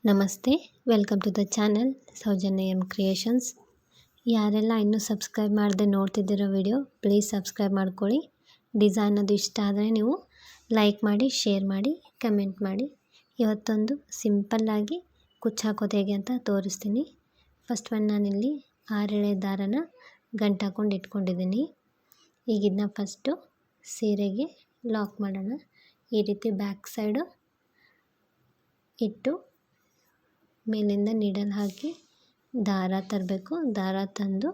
ನಮಸ್ತೆ, welcome to the channel Soujanya M creations. ಯಾರೆಲ್ಲ ಇನ್ನೂ ಸಬ್ಸ್ಕ್ರೈಬ್ ಮಾಡದೆ ನೋಡ್ತಿದ್ದೀರೋ ವಿಡಿಯೋ ಪ್ಲೀಸ್ ಸಬ್ಸ್ಕ್ರೈಬ್ ಮಾಡ್ಕೊಳ್ಳಿ. ಡಿಸೈನ್ ಅದು ಇಷ್ಟ ಆದರೆ ನೀವು ಲೈಕ್ ಮಾಡಿ, ಶೇರ್ ಮಾಡಿ, ಕಮೆಂಟ್ ಮಾಡಿ. ಇವತ್ತೊಂದು ಸಿಂಪಲ್ಲಾಗಿ ಕುಚ್ಚು ಹಾಕೋದು ಹೇಗೆ ಅಂತ ತೋರಿಸ್ತೀನಿ. ಫಸ್ಟ್ ಒನ್ ನಾನಿಲ್ಲಿ 6 ಎಳೆ ದಾರನ ಗಂಟು ಹಾಕ್ಕೊಂಡು ಇಟ್ಕೊಂಡಿದ್ದೀನಿ. ಈಗ ಇದನ್ನ ಫಸ್ಟು ಸೀರೆಗೆ ಲಾಕ್ ಮಾಡೋಣ. ಈ ರೀತಿ ಬ್ಯಾಕ್ ಸೈಡು ಇಟ್ಟು ಮೇಲಿಂದ ನೀಡಲ್ ಹಾಕಿ ದಾರ ತರಬೇಕು. ದಾರ ತಂದು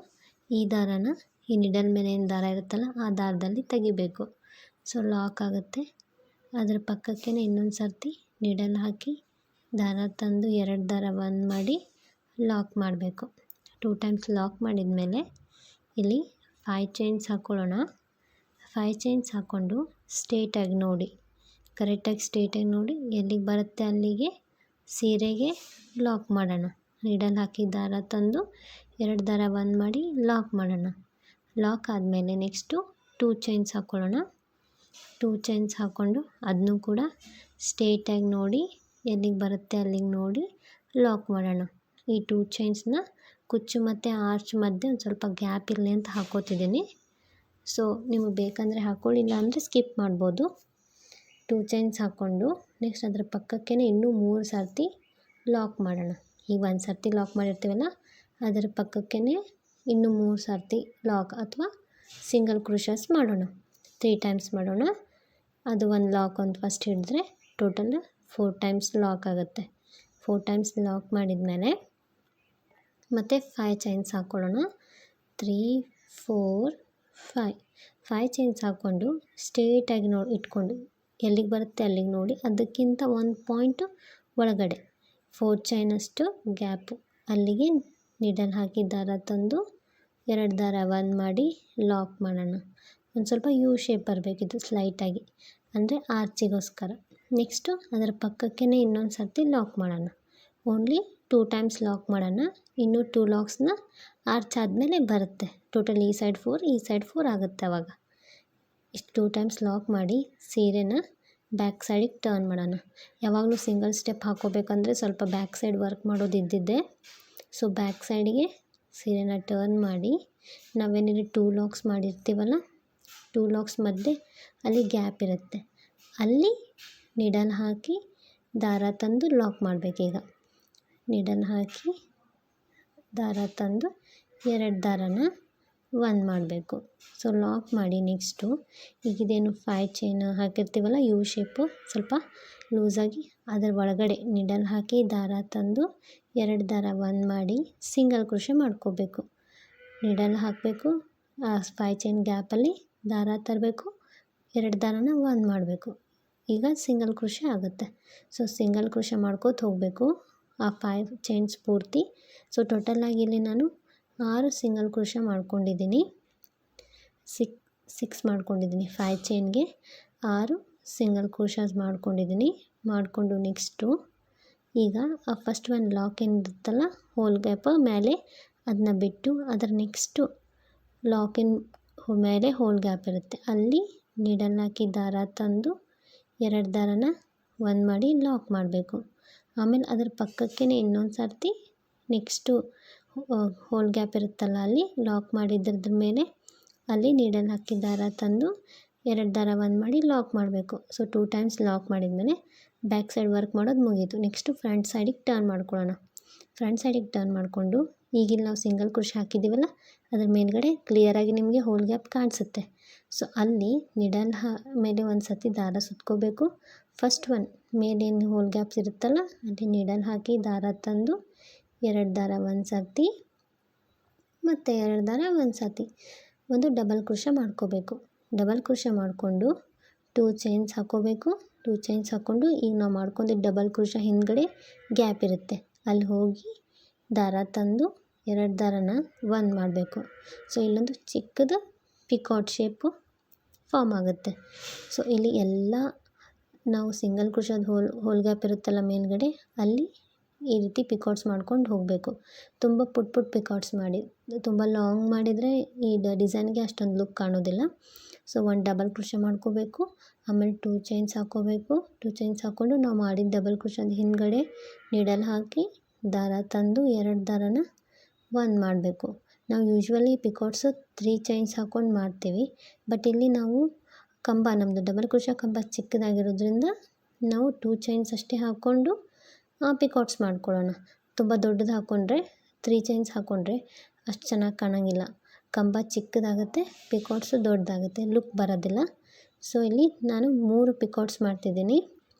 ಈ ದಾರನ ಈ ನೀಡಲ್ ಮೇಲೆ ಏನು ದಾರ ಇರುತ್ತಲ್ಲ ಆ ದಾರದಲ್ಲಿ ತೆಗಿಬೇಕು. ಸೊ ಲಾಕ್ ಆಗುತ್ತೆ. ಅದರ ಪಕ್ಕಕ್ಕೆ ಇನ್ನೊಂದು ಸರ್ತಿ ನೀಡಲ್ ಹಾಕಿ ದಾರ ತಂದು 2 ದಾರ ಬಂದ್ ಮಾಡಿ ಲಾಕ್ ಮಾಡಬೇಕು. 2 ಟೈಮ್ಸ್ ಲಾಕ್ ಮಾಡಿದ ಮೇಲೆ ಇಲ್ಲಿ 5 ಚೈನ್ಸ್ ಹಾಕ್ಕೊಳ್ಳೋಣ. 5 ಚೈನ್ಸ್ ಹಾಕ್ಕೊಂಡು ಸ್ಟ್ರೇಟಾಗಿ ನೋಡಿ, ಕರೆಕ್ಟಾಗಿ ಸ್ಟ್ರೇಟಾಗಿ ನೋಡಿ, ಎಲ್ಲಿಗೆ ಬರುತ್ತೆ ಅಲ್ಲಿಗೆ ಸೀರೆಗೆ ಲಾಕ್ ಮಾಡೋಣ. ನೀಡಲ್ ಹಾಕಿ ದಾರ ತಂದು 2 ದಾರ ಬಂದ್ ಮಾಡಿ ಲಾಕ್ ಮಾಡೋಣ. ಲಾಕ್ ಆದಮೇಲೆ ನೆಕ್ಸ್ಟು 2 ಚೈನ್ಸ್ ಹಾಕ್ಕೊಳ್ಳೋಣ. 2 ಚೈನ್ಸ್ ಹಾಕ್ಕೊಂಡು ಅದನ್ನೂ ಕೂಡ ಸ್ಟ್ರೇಟಾಗಿ ನೋಡಿ, ಎಲ್ಲಿಗೆ ಬರುತ್ತೆ ಅಲ್ಲಿಗೆ ನೋಡಿ ಲಾಕ್ ಮಾಡೋಣ. ಈ 2 ಚೈನ್ಸ್ನ ಕುಚ್ಚು ಮತ್ತು ಆರ್ಚ್ ಮಧ್ಯೆ ಒಂದು ಸ್ವಲ್ಪ ಗ್ಯಾಪ್ ಇರಲಿ ಅಂತ ಹಾಕ್ಕೋತಿದ್ದೀನಿ. ಸೊ ನಿಮಗೆ ಬೇಕಂದರೆ ಹಾಕ್ಕೊಳ್ಳಿಲ್ಲ ಅಂದರೆ ಸ್ಕಿಪ್ ಮಾಡ್ಬೋದು. 2 ಚೈನ್ಸ್ ಹಾಕ್ಕೊಂಡು ನೆಕ್ಸ್ಟ್ ಅದರ ಪಕ್ಕಕ್ಕೆ ಇನ್ನೂ 3 ಸರ್ತಿ ಲಾಕ್ ಮಾಡೋಣ. ಈಗ 1 ಸರ್ತಿ ಲಾಕ್ ಮಾಡಿರ್ತೀವಲ್ಲ ಅದರ ಪಕ್ಕಕ್ಕೆ ಇನ್ನೂ 3 ಸರ್ತಿ ಲಾಕ್ ಅಥವಾ ಸಿಂಗಲ್ ಕ್ರೋಶಸ್ ಮಾಡೋಣ. 3 ಟೈಮ್ಸ್ ಮಾಡೋಣ. ಅದು ಒಂದು ಲಾಕ್ ಒಂದು ಫಸ್ಟ್ ಹಿಡಿದ್ರೆ ಟೋಟಲ್ 4 ಟೈಮ್ಸ್ ಲಾಕ್ ಆಗುತ್ತೆ. 4 ಟೈಮ್ಸ್ ಲಾಕ್ ಮಾಡಿದ್ಮೇಲೆ ಮತ್ತು 5 ಚೈನ್ಸ್ ಹಾಕ್ಕೊಳ್ಳೋಣ. 3, 4, 5 ಚೈನ್ಸ್ ಹಾಕ್ಕೊಂಡು ಸ್ಟ್ರೇಟಾಗಿ ಇಟ್ಕೊಂಡು ಎಲ್ಲಿಗೆ ಬರುತ್ತೆ ಅಲ್ಲಿಗೆ ನೋಡಿ, ಅದಕ್ಕಿಂತ 1 ಪಾಯಿಂಟು ಒಳಗಡೆ 4 ಚೈನಷ್ಟು ಗ್ಯಾಪು ಅಲ್ಲಿಗೆ ನೀಡಲ್ ಹಾಕಿ ದಾರ ತಂದು 2 ದಾರ ಬಂದ್ ಮಾಡಿ ಲಾಕ್ ಮಾಡೋಣ. ಒಂದು ಸ್ವಲ್ಪ ಯು ಶೇಪ್ ಬರಬೇಕಿತ್ತು ಸ್ಲೈಟಾಗಿ, ಅಂದರೆ ಆರ್ಚಿಗೋಸ್ಕರ. ನೆಕ್ಸ್ಟು ಅದರ ಪಕ್ಕಕ್ಕೆ ಇನ್ನೊಂದು ಸರ್ತಿ ಲಾಕ್ ಮಾಡೋಣ. ಓನ್ಲಿ 2 ಟೈಮ್ಸ್ ಲಾಕ್ ಮಾಡೋಣ. ಇನ್ನೂ 2 ಲಾಕ್ಸ್ನ ಆರ್ಚ್ ಆದಮೇಲೆ ಬರುತ್ತೆ. ಟೋಟಲ್ ಈ ಸೈಡ್ 4 ಈ ಸೈಡ್ 4 ಆಗುತ್ತೆ. ಆವಾಗ ಇಷ್ಟು 2 ಟೈಮ್ಸ್ ಲಾಕ್ ಮಾಡಿ ಸೀರೆನ ಬ್ಯಾಕ್ ಸೈಡಿಗೆ ಟರ್ನ್ ಮಾಡೋಣ. ಯಾವಾಗಲೂ ಸಿಂಗಲ್ ಸ್ಟೆಪ್ ಹಾಕ್ಕೋಬೇಕಂದ್ರೆ ಸ್ವಲ್ಪ ಬ್ಯಾಕ್ ಸೈಡ್ ವರ್ಕ್ ಮಾಡೋದು ಇದ್ದಿದ್ದೆ. ಸೊ ಬ್ಯಾಕ್ ಸೈಡಿಗೆ ಸೀರೆನ ಟರ್ನ್ ಮಾಡಿ ನಾವೇನಿದೆ 2 ಲಾಕ್ಸ್ ಮಾಡಿರ್ತೀವಲ್ಲ, 2 ಲಾಕ್ಸ್ ಮಧ್ಯೆ ಅಲ್ಲಿ ಗ್ಯಾಪ್ ಇರುತ್ತೆ, ಅಲ್ಲಿ ನೀಡಲ್ ಹಾಕಿ ದಾರ ತಂದು ಲಾಕ್ ಮಾಡಬೇಕೀಗ. ನೀಡಲ್ ಹಾಕಿ ದಾರ ತಂದು 2 ದಾರನ ಒಂದ್ ಮಾಡಬೇಕು. ಸೊ ಲಾಕ್ ಮಾಡಿ ನೆಕ್ಸ್ಟು ಈಗಿದೇನು 5 ಚೈನ್ ಹಾಕಿರ್ತೀವಲ್ಲ ಯು ಶೇಪು ಸ್ವಲ್ಪ ಲೂಸಾಗಿ ಅದರ ಒಳಗಡೆ ನೀಡಲ್ ಹಾಕಿ ದಾರ ತಂದು 2 ದಾರ ಒಂದ್ ಮಾಡಿ ಸಿಂಗಲ್ ಕ್ರೋಶೆ ಮಾಡ್ಕೋಬೇಕು. ನೀಡಲ್ ಹಾಕಬೇಕು, ಆ 5 ಚೈನ್ ಗ್ಯಾಪಲ್ಲಿ ದಾರ ತರಬೇಕು, 2 ದಾರನ ಒಂದ್ ಮಾಡಬೇಕು. ಈಗ ಸಿಂಗಲ್ ಕ್ರೋಶೆ ಆಗುತ್ತೆ. ಸೊ ಸಿಂಗಲ್ ಕ್ರೋಶೆ ಮಾಡ್ಕೋತ ಹೋಗಬೇಕು ಆ 5 ಚೈನ್ಸ್ ಪೂರ್ತಿ. ಸೊ ಟೋಟಲಾಗಿ ಇಲ್ಲಿ ನಾನು 6 ಸಿಂಗಲ್ ಕ್ರೋಶೆ ಮಾಡ್ಕೊಂಡಿದ್ದೀನಿ. 6 ಮಾಡ್ಕೊಂಡಿದ್ದೀನಿ. 5 ಚೈನ್ಗೆ 6 ಸಿಂಗಲ್ ಕ್ರೋಶಸ್ ಮಾಡ್ಕೊಂಡಿದ್ದೀನಿ. ಮಾಡಿಕೊಂಡು ನೆಕ್ಸ್ಟು ಈಗ ಆ ಫಸ್ಟ್ ಒಂದು ಲಾಕ್ ಏನಿರುತ್ತಲ್ಲ ಹೋಲ್ ಗ್ಯಾಪ್ ಮೇಲೆ ಅದನ್ನ ಬಿಟ್ಟು ಅದರ ನೆಕ್ಸ್ಟು ಲಾಕಿನ್ ಮೇಲೆ ಹೋಲ್ ಗ್ಯಾಪ್ ಇರುತ್ತೆ, ಅಲ್ಲಿ ನೀಡಲ್ ಹಾಕಿ ದಾರ ತಂದು 2 ದಾರನ ಒಂದ್ ಮಾಡಿ ಲಾಕ್ ಮಾಡಬೇಕು. ಆಮೇಲೆ ಅದರ ಪಕ್ಕಕ್ಕೆ ಇನ್ನೊಂದು ಸರ್ತಿ ನೆಕ್ಸ್ಟು ಹೋಲ್ ಗ್ಯಾಪ್ ಇರುತ್ತಲ್ಲ ಅಲ್ಲಿ ಲಾಕ್ ಮಾಡಿದ್ರದ್ರ ಮೇಲೆ ಅಲ್ಲಿ ನೀಡಲ್ ಹಾಕಿ ದಾರ ತಂದು 2 ದಾರ ಒಂದ್ ಮಾಡಿ ಲಾಕ್ ಮಾಡಬೇಕು. ಸೊ 2 ಟೈಮ್ಸ್ ಲಾಕ್ ಮಾಡಿದ್ಮೇಲೆ ಬ್ಯಾಕ್ ಸೈಡ್ ವರ್ಕ್ ಮಾಡೋದು ಮುಗೀತು. ನೆಕ್ಸ್ಟು ಫ್ರಂಟ್ ಸೈಡಿಗೆ ಟರ್ನ್ ಮಾಡ್ಕೊಳ್ಳೋಣ. ಫ್ರಂಟ್ ಸೈಡಿಗೆ ಟರ್ನ್ ಮಾಡಿಕೊಂಡು ಈಗಿಲ್ಲಿ ನಾವು ಸಿಂಗಲ್ ಕ್ರೋಶೆ ಹಾಕಿದ್ದೀವಲ್ಲ ಅದ್ರ ಮೇಲ್ಗಡೆ ಕ್ಲಿಯರಾಗಿ ನಿಮಗೆ ಹೋಲ್ ಗ್ಯಾಪ್ ಕಾಣಿಸುತ್ತೆ. ಸೊ ಅಲ್ಲಿ ನೀಡಲ್ ಮೇಲೆ ಒಂದು ಸರ್ತಿ ದಾರ ಸುತ್ಕೋಬೇಕು. ಫಸ್ಟ್ ಒನ್ ಮೇಲೇನು ಹೋಲ್ ಗ್ಯಾಪ್ಸ್ ಇರುತ್ತಲ್ಲ ಅಲ್ಲಿ ನೀಡಲ್ ಹಾಕಿ ದಾರ ತಂದು 2 ದಾರ ಒಂದು ಸರ್ತಿ ಮತ್ತು 2 ದಾರ ಒಂದು ಸರ್ತಿ ಒಂದು ಡಬಲ್ ಕ್ರೋಶೆ ಮಾಡ್ಕೋಬೇಕು. ಡಬಲ್ ಕ್ರೋಶೆ ಮಾಡಿಕೊಂಡು 2 ಚೈನ್ಸ್ ಹಾಕ್ಕೋಬೇಕು. 2 ಚೈನ್ಸ್ ಹಾಕ್ಕೊಂಡು ಈಗ ನಾವು ಮಾಡ್ಕೊಂಡಿದ್ದು ಡಬಲ್ ಕ್ರೋಶೆ ಹಿಂದ್ಗಡೆ ಗ್ಯಾಪ್ ಇರುತ್ತೆ, ಅಲ್ಲಿ ಹೋಗಿ ದಾರ ತಂದು 2 ದಾರನ ಒಂದ್ ಮಾಡಬೇಕು. ಸೊ ಇಲ್ಲೊಂದು ಚಿಕ್ಕದು ಪಿಕಾಟ್ ಶೇಪು ಫಾರ್ಮ್ ಆಗುತ್ತೆ. ಸೊ ಇಲ್ಲಿ ಎಲ್ಲ ನಾವು ಸಿಂಗಲ್ ಕ್ರೋಶದ ಹೋಲ್ ಗ್ಯಾಪ್ ಇರುತ್ತಲ್ಲ ಮೇಲ್ಗಡೆ ಅಲ್ಲಿ ಈ ರೀತಿ ಪಿಕಾಟ್ಸ್ ಮಾಡ್ಕೊಂಡು ಹೋಗಬೇಕು. ತುಂಬ ಪುಟ್ ಪಿಕಾಟ್ಸ್ ಮಾಡಿ, ತುಂಬ ಲಾಂಗ್ ಮಾಡಿದರೆ ಈ ಡಿಸೈನ್ಗೆ ಅಷ್ಟೊಂದು ಲುಕ್ ಕಾಣೋದಿಲ್ಲ. ಸೊ ಒಂದು ಡಬಲ್ ಕ್ರೋಶೆ ಮಾಡ್ಕೋಬೇಕು, ಆಮೇಲೆ 2 ಚೈನ್ಸ್ ಹಾಕ್ಕೋಬೇಕು. 2 ಚೈನ್ಸ್ ಹಾಕ್ಕೊಂಡು ನಾವು ಮಾಡಿದ ಡಬಲ್ ಕ್ರೋಶದ ಹಿಂದ್ಗಡೆ ನೀಡಲ್ ಹಾಕಿ ದಾರ ತಂದು 2 ದಾರನ 1 ಮಾಡಬೇಕು. ನಾವು ಯೂಶ್ವಲಿ ಪಿಕಾಟ್ಸು 3 ಚೈನ್ಸ್ ಹಾಕ್ಕೊಂಡು ಮಾಡ್ತೀವಿ, ಬಟ್ ಇಲ್ಲಿ ನಾವು ಕಂಬ ನಮ್ಮದು ಡಬಲ್ ಕ್ರೋಶೆ ಕಂಬ ಚಿಕ್ಕದಾಗಿರೋದ್ರಿಂದ ನಾವು 2 ಚೈನ್ಸ್ ಅಷ್ಟೇ ಹಾಕ್ಕೊಂಡು ಪಿಕಾಟ್ಸ್ ಮಾಡ್ಕೊಳ್ಳೋಣ. ತುಂಬ ದೊಡ್ಡದು ಹಾಕ್ಕೊಂಡ್ರೆ 3 ಚೈನ್ಸ್ ಹಾಕ್ಕೊಂಡ್ರೆ ಅಷ್ಟು ಚೆನ್ನಾಗಿ ಕಾಣೋಂಗಿಲ್ಲ. ಕಂಬ ಚಿಕ್ಕದಾಗುತ್ತೆ, ಪಿಕಾಟ್ಸು ದೊಡ್ಡದಾಗುತ್ತೆ, ಲುಕ್ ಬರೋದಿಲ್ಲ. ಸೊ ಇಲ್ಲಿ ನಾನು 3 ಪಿಕಾಟ್ಸ್ ಮಾಡ್ತಿದ್ದೀನಿ.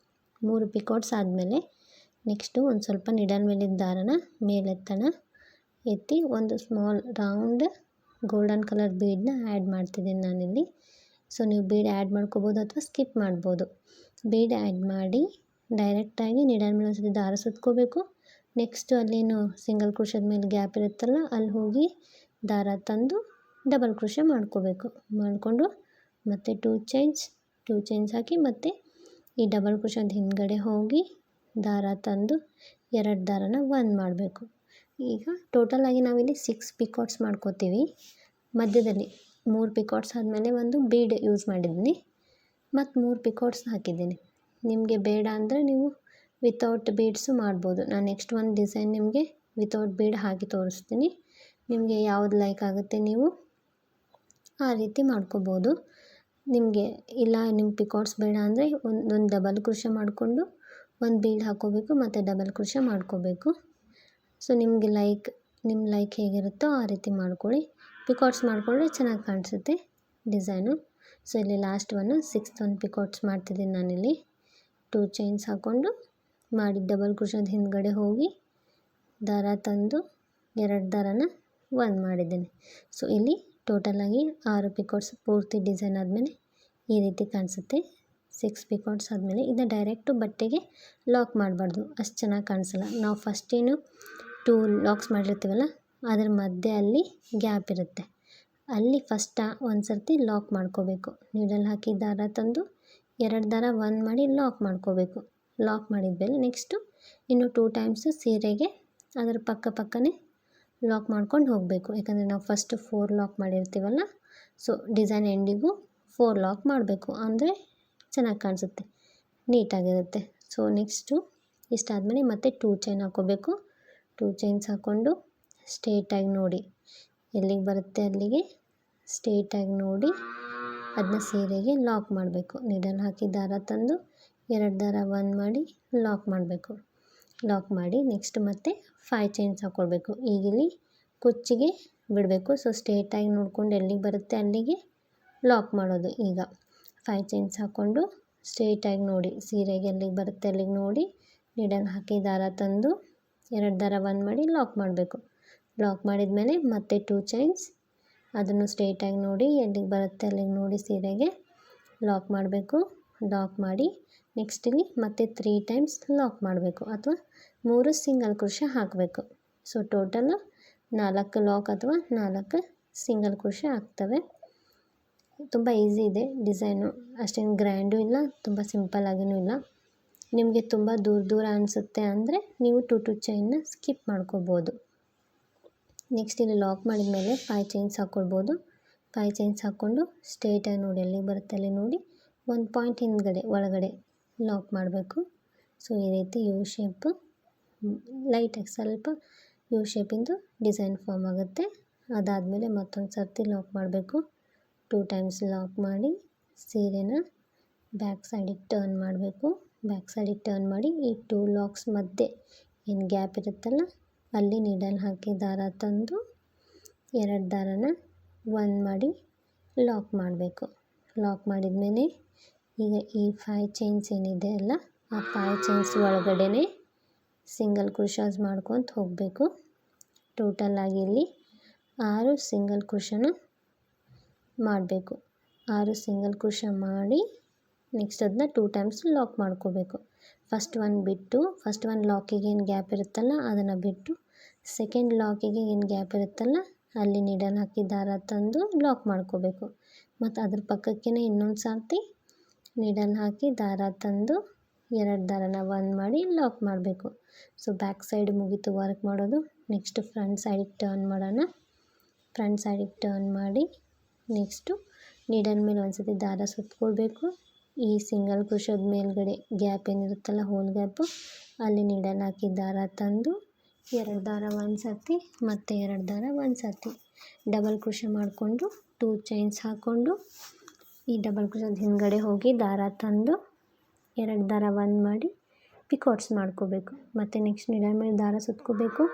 3 ಪಿಕಾಟ್ಸ್ ಆದಮೇಲೆ ನೆಕ್ಸ್ಟು ಒಂದು ಸ್ವಲ್ಪ ನಿಡಲ್ ಮೇಲಿದ್ದ ದಾರನ ಮೇಲೆತ್ತೋಣ. ಎತ್ತಿ ಒಂದು ಸ್ಮಾಲ್ ರೌಂಡ್ ಗೋಲ್ಡನ್ ಕಲರ್ ಬೀಡನ್ನ ಆ್ಯಡ್ ಮಾಡ್ತಿದ್ದೀನಿ ನಾನಿಲ್ಲಿ. ಸೊ ನೀವು ಬೀಡ್ ಆ್ಯಡ್ ಮಾಡ್ಕೋಬೋದು ಅಥವಾ ಸ್ಕಿಪ್ ಮಾಡ್ಬೋದು. ಬೀಡ್ ಆ್ಯಡ್ ಮಾಡಿ ಡೈರೆಕ್ಟಾಗಿ ನಿಡಲ್ ಮೇಲೆ ಒಂದ್ಸತಿ ದಾರ ಸುತ್ಕೋಬೇಕು. ನೆಕ್ಸ್ಟು ಅಲ್ಲೇನು ಸಿಂಗಲ್ ಕ್ರೋಶದ ಮೇಲೆ ಗ್ಯಾಪ್ ಇರುತ್ತಲ್ಲ ಅಲ್ಲಿ ಹೋಗಿ ದಾರ ತಂದು ಡಬಲ್ ಕ್ರೋಶೆ ಮಾಡ್ಕೋಬೇಕು. ಮಾಡಿಕೊಂಡು ಮತ್ತು 2 ಚೈನ್ಸ್ ಹಾಕಿ ಮತ್ತು ಈ ಡಬಲ್ ಕ್ರೋಶದ ಹಿಂದ್ಗಡೆ ಹೋಗಿ ದಾರ ತಂದು 2 ದಾರನ 1 ಮಾಡಬೇಕು. ಈಗ ಟೋಟಲಾಗಿ ನಾವಿಲ್ಲಿ 6 ಪಿಕಾಟ್ಸ್ ಮಾಡ್ಕೋತೀವಿ. ಮಧ್ಯದಲ್ಲಿ 3 ಪಿಕಾಟ್ಸ್ ಆದಮೇಲೆ ಒಂದು ಬೀಡ್ ಯೂಸ್ ಮಾಡಿದ್ದೀನಿ ಮತ್ತು 3 ಪಿಕಾಟ್ಸ್ ಹಾಕಿದ್ದೀನಿ. ನಿಮಗೆ ಬೇಡ ಅಂದರೆ ನೀವು ವಿತೌಟ್ ಬೀಡ್ಸು ಮಾಡ್ಬೋದು. ನಾನು ನೆಕ್ಸ್ಟ್ ಒಂದು ಡಿಸೈನ್ ನಿಮಗೆ ವಿತೌಟ್ ಬೀಡ್ ಹಾಕಿ ತೋರಿಸ್ತೀನಿ. ನಿಮಗೆ ಯಾವ್ದು ಲೈಕ್ ಆಗುತ್ತೆ ನೀವು ಆ ರೀತಿ ಮಾಡ್ಕೋಬೋದು. ನಿಮಗೆ ಇಲ್ಲ ನಿಮ್ಮ ಪಿಕಾಟ್ಸ್ ಬೇಡ ಅಂದರೆ ಒಂದು ಡಬಲ್ ಕ್ರೋಶೆ ಮಾಡಿಕೊಂಡು ಒಂದು ಬೀಡ್ ಹಾಕ್ಕೋಬೇಕು ಮತ್ತು ಡಬಲ್ ಕ್ರೋಶೆ ಮಾಡ್ಕೋಬೇಕು. ಸೊ ನಿಮಗೆ ನಿಮ್ಮ ಲೈಕ್ ಹೇಗಿರುತ್ತೋ ಆ ರೀತಿ ಮಾಡ್ಕೊಳ್ಳಿ. ಪಿಕಾಟ್ಸ್ ಮಾಡಿಕೊಂಡ್ರೆ ಚೆನ್ನಾಗಿ ಕಾಣಿಸುತ್ತೆ ಡಿಸೈನು. ಸೊ ಇಲ್ಲಿ ಲಾಸ್ಟ್ ಒಂದು 6th ಒಂದು ಪಿಕಾಟ್ಸ್ ಮಾಡ್ತಿದ್ದೀನಿ ನಾನಿಲ್ಲಿ. 2 ಚೈನ್ಸ್ ಹಾಕ್ಕೊಂಡು ಮಾಡಿ ಡಬಲ್ ಕ್ರೋಶದ ಹಿಂದ್ಗಡೆ ಹೋಗಿ ದಾರ ತಂದು 2 ದಾರನ 1 ಮಾಡಿದ್ದೀನಿ. ಸೊ ಇಲ್ಲಿ ಟೋಟಲಾಗಿ 6 ಪಿಕಾಟ್ಸ್ ಪೂರ್ತಿ ಡಿಸೈನ್ ಆದಮೇಲೆ ಈ ರೀತಿ ಕಾಣಿಸುತ್ತೆ. 6 ಪಿಕಾಟ್ಸ್ ಆದಮೇಲೆ ಇದನ್ನ ಡೈರೆಕ್ಟು ಬಟ್ಟೆಗೆ ಲಾಕ್ ಮಾಡಬಾರ್ದು, ಅಷ್ಟು ಚೆನ್ನಾಗಿ ಕಾಣಿಸಲ್ಲ. ನಾವು ಫಸ್ಟೇನು 2 ಲಾಕ್ಸ್ ಮಾಡಿರ್ತೀವಲ್ಲ ಅದ್ರ ಮಧ್ಯೆ ಅಲ್ಲಿ ಗ್ಯಾಪ್ ಇರುತ್ತೆ, ಅಲ್ಲಿ ಒಂದು ಸರ್ತಿ ಲಾಕ್ ಮಾಡ್ಕೋಬೇಕು. ನೀಡಲ್ ಹಾಕಿ ದಾರ ತಂದು 2 ದಾರ 1 ಮಾಡಿ ಲಾಕ್ ಮಾಡ್ಕೋಬೇಕು. ಲಾಕ್ ಮಾಡಿದ್ಮೇಲೆ ನೆಕ್ಸ್ಟು ಇನ್ನು 2 ಟೈಮ್ಸು ಸೀರೆಗೆ ಅದರ ಪಕ್ಕನೇ ಲಾಕ್ ಮಾಡ್ಕೊಂಡು ಹೋಗಬೇಕು. ಯಾಕಂದರೆ ನಾವು ಫಸ್ಟು 4 ಲಾಕ್ ಮಾಡಿರ್ತೀವಲ್ಲ, ಸೊ ಡಿಸೈನ್ ಎಂಡಿಗೂ 4 ಲಾಕ್ ಮಾಡಬೇಕು, ಅಂದರೆ ಚೆನ್ನಾಗಿ ಕಾಣಿಸುತ್ತೆ, ನೀಟಾಗಿರುತ್ತೆ. ಸೊ ನೆಕ್ಸ್ಟು ಇಷ್ಟಾದಮೇಲೆ ಮತ್ತೆ 2 ಚೈನ್ ಹಾಕ್ಕೋಬೇಕು. 2 ಚೈನ್ಸ್ ಹಾಕ್ಕೊಂಡು ಸ್ಟ್ರೇಟಾಗಿ ನೋಡಿ ಎಲ್ಲಿಗೆ ಬರುತ್ತೆ ಅಲ್ಲಿಗೆ ಸ್ಟ್ರೇಟಾಗಿ ನೋಡಿ ಅದನ್ನ ಸೀರೆಗೆ ಲಾಕ್ ಮಾಡಬೇಕು. ನೀಡಲ್ ಹಾಕಿ ದಾರ ತಂದು 2 ದಾರ 1 ಮಾಡಿ ಲಾಕ್ ಮಾಡಬೇಕು. ಲಾಕ್ ಮಾಡಿ ನೆಕ್ಸ್ಟ್ ಮತ್ತೆ 5 ಚೈನ್ಸ್ ಹಾಕ್ಕೊಳ್ಬೇಕು. ಈಗ ಇಲ್ಲಿ ಕುಚ್ಚಿಗೆ ಬಿಡಬೇಕು. ಸೊ ಸ್ಟ್ರೇಟಾಗಿ ನೋಡ್ಕೊಂಡು ಎಲ್ಲಿಗೆ ಬರುತ್ತೆ ಅಲ್ಲಿಗೆ ಲಾಕ್ ಮಾಡೋದು. ಈಗ 5 ಚೈನ್ಸ್ ಹಾಕ್ಕೊಂಡು ಸ್ಟ್ರೇಟಾಗಿ ನೋಡಿ ಸೀರೆಗೆ ಎಲ್ಲಿಗೆ ಬರುತ್ತೆ ಅಲ್ಲಿಗೆ ನೋಡಿ ನೀಡಲ್ ಹಾಕಿ ದಾರ ತಂದು 2 ದಾರ 1 ಮಾಡಿ ಲಾಕ್ ಮಾಡಬೇಕು. ಲಾಕ್ ಮಾಡಿದ್ಮೇಲೆ ಮತ್ತೆ 2 ಚೈನ್ಸ್ ಅದನ್ನು ಸ್ಟ್ರೇಟಾಗಿ ನೋಡಿ ಎಲ್ಲಿಗೆ ಬರುತ್ತೆ ಅಲ್ಲಿಗೆ ನೋಡಿ ಸೀರೆಗೆ ಲಾಕ್ ಮಾಡಬೇಕು. ಲಾಕ್ ಮಾಡಿ ನೆಕ್ಸ್ಟ್ ಇಲ್ಲಿ ಮತ್ತೆ 3 ಟೈಮ್ಸ್ ಲಾಕ್ ಮಾಡಬೇಕು ಅಥವಾ 3 ಸಿಂಗಲ್ ಕ್ರೋಶೆ ಹಾಕಬೇಕು. ಸೊ ಟೋಟಲು 4 ಲಾಕ್ ಅಥವಾ 4 ಸಿಂಗಲ್ ಕ್ರೋಶೆ ಆಗ್ತವೆ. ತುಂಬ ಈಸಿ ಇದೆ ಡಿಸೈನು, ಅಷ್ಟೇನು ಗ್ರ್ಯಾಂಡು ಇಲ್ಲ, ತುಂಬ ಸಿಂಪಲ್ ಆಗಿಯೂ ಇಲ್ಲ. ನಿಮಗೆ ತುಂಬ ದೂರ ಅನಿಸುತ್ತೆ ಅಂದರೆ ನೀವು 2 ಚೈನ್ನ ಸ್ಕಿಪ್ ಮಾಡ್ಕೋಬೋದು. ನೆಕ್ಸ್ಟ್ ಇಲ್ಲಿ ಲಾಕ್ ಮಾಡಿದ ಮೇಲೆ 5 ಚೈನ್ಸ್ ಹಾಕ್ಕೊಳ್ಬೋದು. 5 ಚೈನ್ಸ್ ಹಾಕ್ಕೊಂಡು ಸ್ಟ್ರೇಟಾಗಿ ನೋಡಿ ಎಲ್ಲಿಗೆ ಬರುತ್ತೆ ಅಲ್ಲಿ ನೋಡಿ 1 ಪಾಯಿಂಟ್ ಹಿಂದ್ಗಡೆ ಒಳಗಡೆ ಲಾಕ್ ಮಾಡಬೇಕು. ಸೊ ಈ ರೀತಿ ಯು ಶೇಪು ಲೈಟಾಗಿ ಸ್ವಲ್ಪ ಯು ಶೇಪಿಂದು ಡಿಸೈನ್ ಫಾರ್ಮ್ ಆಗುತ್ತೆ. ಅದಾದಮೇಲೆ ಮತ್ತೊಂದು ಸರ್ತಿ ಲಾಕ್ ಮಾಡಬೇಕು. 2 ಟೈಮ್ಸ್ ಲಾಕ್ ಮಾಡಿ ಸೀರೆನ ಬ್ಯಾಕ್ ಸೈಡಿಗೆ ಟರ್ನ್ ಮಾಡಬೇಕು. ಬ್ಯಾಕ್ ಸೈಡಿಗೆ ಟರ್ನ್ ಮಾಡಿ ಈ 2 ಲಾಕ್ಸ್ ಮಧ್ಯೆ ಏನು ಗ್ಯಾಪ್ ಇರುತ್ತಲ್ಲ ಅಲ್ಲಿ ನೀಡಲ್ ಹಾಕಿ ದಾರ ತಂದು 2 ದಾರನ 1 ಮಾಡಿ ಲಾಕ್ ಮಾಡಬೇಕು. ಲಾಕ್ ಮಾಡಿದ್ಮೇಲೆ ಈಗ ಈ 5 ಚೈನ್ಸ್ ಏನಿದೆ ಅಲ್ಲ ಆ 5 ಚೈನ್ಸ್ ಒಳಗಡೆ ಸಿಂಗಲ್ ಕ್ರೋಶಸ್ ಮಾಡ್ಕೊತ ಹೋಗಬೇಕು. ಟೋಟಲಾಗಿ ಇಲ್ಲಿ 6 ಸಿಂಗಲ್ ಕ್ರೋಶನ ಮಾಡಬೇಕು. 6 ಸಿಂಗಲ್ ಕ್ರೋಶ ಮಾಡಿ ನೆಕ್ಸ್ಟ್ ಅದನ್ನ 2 ಟೈಮ್ಸ್ ಲಾಕ್ ಮಾಡ್ಕೋಬೇಕು. ಫಸ್ಟ್ ಒಂದು ಲಾಕಿಗೆ ಏನು ಗ್ಯಾಪ್ ಇರುತ್ತಲ್ಲ ಅದನ್ನು ಬಿಟ್ಟು ಸೆಕೆಂಡ್ ಲಾಕಿಗೆ ಏನು ಗ್ಯಾಪ್ ಇರುತ್ತಲ್ಲ ಅಲ್ಲಿ ನೀಡಲ್ ಹಾಕಿ ದಾರ ತಂದು ಲಾಕ್ ಮಾಡ್ಕೋಬೇಕು. ಮತ್ತು ಅದ್ರ ಪಕ್ಕಕ್ಕೇ ಇನ್ನೊಂದು ಸರ್ತಿ ನೀಡಲ್ ಹಾಕಿ ದಾರ ತಂದು ಎರಡು ದಾರನ ಒಂದು ಮಾಡಿ ಲಾಕ್ ಮಾಡಬೇಕು. ಸೊ ಬ್ಯಾಕ್ ಸೈಡ್ ಮುಗೀತು ವರ್ಕ್ ಮಾಡೋದು. ನೆಕ್ಸ್ಟ್ ಫ್ರಂಟ್ ಸೈಡಿಗೆ ಟರ್ನ್ ಮಾಡೋಣ. ಫ್ರಂಟ್ ಸೈಡಿಗೆ ಟರ್ನ್ ಮಾಡಿ ನೆಕ್ಸ್ಟು ನೀಡಲ್ ಮೇಲೆ ಒಂದು ಸತಿ ದಾರ ಸುತ್ಕೊಳ್ಬೇಕು. ಈ ಸಿಂಗಲ್ ಕ್ರೋಶದ ಮೇಲ್ಗಡೆ ಗ್ಯಾಪ್ ಏನಿರುತ್ತಲ್ಲ, ಹೋಲ್ ಗ್ಯಾಪು, ಅಲ್ಲಿ ನೀಡಲ್ ಹಾಕಿ ದಾರ ತಂದು ಎರಡು ದಾರ ಒಂದು ಸರ್ತಿ ಮತ್ತು ಎರಡು ದಾರ ಒಂದು ಸರ್ತಿ ಡಬಲ್ ಕ್ರೋಶ ಮಾಡಿಕೊಂಡು 2 ಚೈನ್ಸ್ ಹಾಕ್ಕೊಂಡು ಈ ಡಬಲ್ ಕ್ರೋಶದ ಹಿಂದ್ಗಡೆ ಹೋಗಿ ದಾರ ತಂದು ಎರಡು ದಾರ ಒಂದು ಮಾಡಿ ಪಿಕಾಟ್ಸ್ ಮಾಡ್ಕೋಬೇಕು. ಮತ್ತು ನೆಕ್ಸ್ಟ್ ನೀಡಲ್ ಮೇಲೆ ದಾರ ಸುತ್ಕೋಬೇಕು.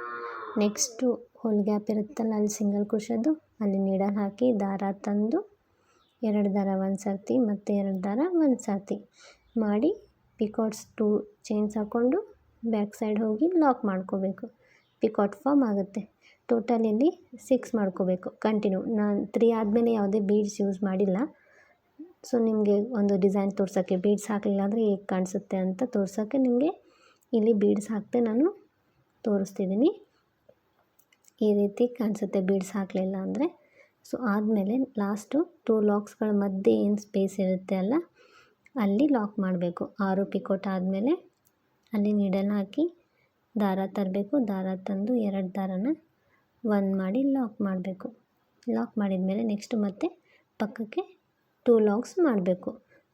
ನೆಕ್ಸ್ಟು ಹೋಲ್ ಗ್ಯಾಪ್ ಇರುತ್ತಲ್ಲ, ಅಲ್ಲಿ ಸಿಂಗಲ್ ಕ್ರೋಶದ್ದು, ಅಲ್ಲಿ ನೀಡಲ್ ಹಾಕಿ ದಾರ ತಂದು ಎರಡು ದಾರ ಒಂದು ಸರ್ತಿ ಮತ್ತು ಎರಡು ದಾರ ಒಂದು ಸರ್ತಿ ಮಾಡಿ ಪಿಕಾಟ್ಸ್ 2 ಚೈನ್ಸ್ ಹಾಕ್ಕೊಂಡು ಬ್ಯಾಕ್ ಸೈಡ್ ಹೋಗಿ ಲಾಕ್ ಮಾಡ್ಕೋಬೇಕು. ಪಿಕಾಟ್ ಫಾರ್ಮ್ ಆಗುತ್ತೆ. ಟೋಟಲ್ ಇಲ್ಲಿ 6 ಮಾಡ್ಕೋಬೇಕು ಕಂಟಿನ್ಯೂ. ನಾನು 3 ಆದಮೇಲೆ ಯಾವುದೇ ಬೀಡ್ಸ್ ಯೂಸ್ ಮಾಡಿಲ್ಲ. ಸೊ ನಿಮಗೆ ಒಂದು ಡಿಸೈನ್ ತೋರ್ಸೋಕ್ಕೆ, ಬೀಡ್ಸ್ ಹಾಕಲಿಲ್ಲ ಅಂದರೆ ಹೇಗೆ ಕಾಣಿಸುತ್ತೆ ಅಂತ ತೋರ್ಸೋಕ್ಕೆ ನಿಮಗೆ ಇಲ್ಲಿ ಬೀಡ್ಸ್ ಹಾಕ್ತೆ ನಾನು ತೋರಿಸ್ತಿದ್ದೀನಿ. ಈ ರೀತಿ ಕಾಣಿಸುತ್ತೆ ಬೀಡ್ಸ್ ಹಾಕಲಿಲ್ಲ ಅಂದರೆ. ಸೊ ಆದಮೇಲೆ ಲಾಸ್ಟು 2 ಲಾಕ್ಸ್ಗಳ ಮಧ್ಯೆ ಏನು ಸ್ಪೇಸ್ ಇರುತ್ತೆ ಅಲ್ಲ, ಅಲ್ಲಿ ಲಾಕ್ ಮಾಡಬೇಕು. 6 ಪಿಕೋಟ್ ಆದಮೇಲೆ ಅಲ್ಲಿ ನೀಡಲ್ ಹಾಕಿ ದಾರ ತರಬೇಕು. ದಾರ ತಂದು ಎರಡು ದಾರನ ಒಂದು ಮಾಡಿ ಲಾಕ್ ಮಾಡಬೇಕು. ಲಾಕ್ ಮಾಡಿದ ಮೇಲೆ ನೆಕ್ಸ್ಟ್ ಮತ್ತೆ ಪಕ್ಕಕ್ಕೆ 2 ಲಾಕ್ಸ್ ಮಾಡಬೇಕು.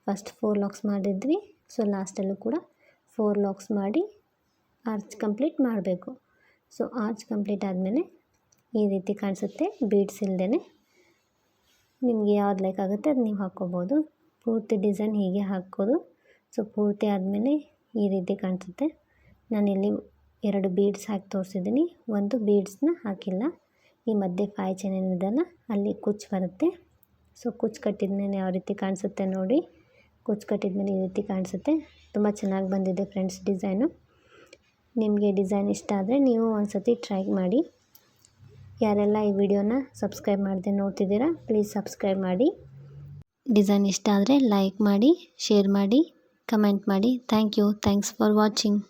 ಫಸ್ಟ್ 4 ಲಾಕ್ಸ್ ಮಾಡಿದ್ವಿ. ಸೊ ಲಾಸ್ಟಲ್ಲೂ ಕೂಡ 4 ಲಾಕ್ಸ್ ಮಾಡಿ ಆರ್ಚ್ ಕಂಪ್ಲೀಟ್ ಮಾಡಬೇಕು. ಸೊ ಆರ್ಚ್ ಕಂಪ್ಲೀಟ್ ಆದಮೇಲೆ ಈ ರೀತಿ ಕಾಣಿಸುತ್ತೆ ಬೀಡ್ಸ್ ಇಲ್ಲದೇ. ನಿಮಗೆ ಯಾವ್ದು ಲೈಕ್ ಆಗುತ್ತೆ ಅದು ನೀವು ಹಾಕ್ಕೋಬೋದು. ಪೂರ್ತಿ ಡಿಸೈನ್ ಹೀಗೆ ಹಾಕೋದು. ಸೊ ಪೂರ್ತಿ ಆದಮೇಲೆ ಈ ರೀತಿ ಕಾಣಿಸುತ್ತೆ. ನಾನಿಲ್ಲಿ 2 ಬೀಡ್ಸ್ ಹಾಕಿ ತೋರಿಸಿದ್ದೀನಿ. ಒಂದು ಬೀಡ್ಸ್ನ ಹಾಕಿಲ್ಲ. ಈ ಮಧ್ಯೆ 5 ಚೈನ್ ಏನಿದೆಯಲ್ಲ ಅಲ್ಲಿ ಕುಚ್ಚು ಬರುತ್ತೆ. ಸೊ ಕುಚ್ಚು ಕಟ್ಟಿದ ಮೇಲೆ ಯಾವ ರೀತಿ ಕಾಣಿಸುತ್ತೆ ನೋಡಿ. ಕುಚ್ಚು ಕಟ್ಟಿದ ಮೇಲೆ ಈ ರೀತಿ ಕಾಣಿಸುತ್ತೆ. ತುಂಬ ಚೆನ್ನಾಗಿ ಬಂದಿದೆ ಫ್ರೆಂಡ್ಸ್ ಡಿಸೈನು. ನಿಮಗೆ ಡಿಸೈನ್ ಇಷ್ಟ ಆದರೆ ನೀವು ಒಂದು ಸತಿ ಟ್ರೈ ಮಾಡಿ. ಯಾರೆಲ್ಲ ಈ ವಿಡಿಯೋನ ಸಬ್ಸ್ಕ್ರೈಬ್ ಮಾಡದೆ ನೋಡ್ತಿದ್ದೀರಾ, ಪ್ಲೀಸ್ ಸಬ್ಸ್ಕ್ರೈಬ್ ಮಾಡಿ. ಡಿಸೈನ್ ಇಷ್ಟ ಆದರೆ ಲೈಕ್ ಮಾಡಿ, ಶೇರ್ ಮಾಡಿ, ಕಮೆಂಟ್ ಮಾಡಿ. Thanks for watching.